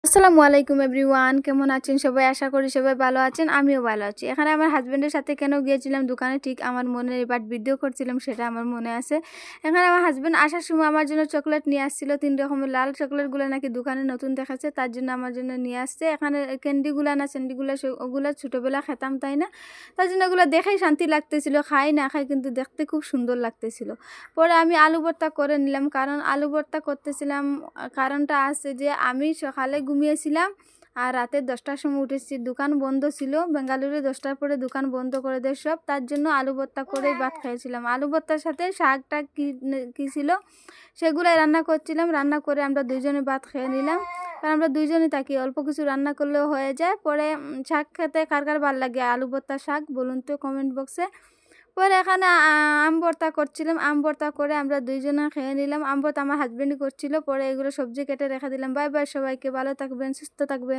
আসসালামু আলাইকুম এভরিওয়ান, কেমন আছেন সবাই? আশা করি সবাই ভালো আছেন, আমিও ভালো আছি। এখানে আমার হাজবেন্ডের সাথে কেন গিয়েছিলাম দোকানে ঠিক আমার মনে নেই, বাট ভিডিও করছিলাম সেটা আমার মনে আছে। এখানে আমার হাজবেন্ড আসার সময় আমার জন্য চকলেট নিয়ে আসছিল, 3 রকমের লাল চকলেটগুলো নাকি দোকানে নতুন দেখাচ্ছে, তার জন্য আমার জন্য নিয়ে আসছে। এখানে ক্যান্ডিগুলা না স্যান্ডিগুলা ওগুলো ছোটোবেলা খেতাম, তাই না? তার জন্য ওগুলো দেখেই শান্তি লাগতেছিল, খাই না খাই কিন্তু দেখতে খুব সুন্দর লাগতেছিল। পরে আমি আলু ভর্তা করে নিলাম, কারণ আলু ভর্তা করতেছিলাম কারণটা আছে যে আমি সকালে ঘুমিয়েছিলাম আর রাতে 10টার সময় উঠেছি। দোকান বন্ধ ছিল, বেঙ্গালুরু 10টার পরে দোকান বন্ধ করে দেয় সব, তার জন্য আলু ভর্তা করেই ভাত খেয়েছিলাম। আলু ভর্তার সাথে শাকটা কি ছিল সেগুলাই রান্না করছিলাম। রান্না করে আমরা দুইজনে ভাত খেয়ে নিলাম, কারণ আমরা দুইজনই থাকি, অল্প কিছু রান্না করলেও হয়ে যায়। পরে শাক খেতে কার কার ভালো লাগে আলু ভর্তা শাক বলুন তো কমেন্ট বক্সে। পরে এখানে আম ভর্তা করছিলাম, আম ভর্তা করে আমরা দুইজনে খেয়ে নিলাম। আম ভর্তা আমার হাজবেন্ডই করছিল। পরে এগুলো সবজি কেটে রেখে দিলাম। বাই বাই, সবাইকে ভালো থাকবেন, সুস্থ থাকবেন।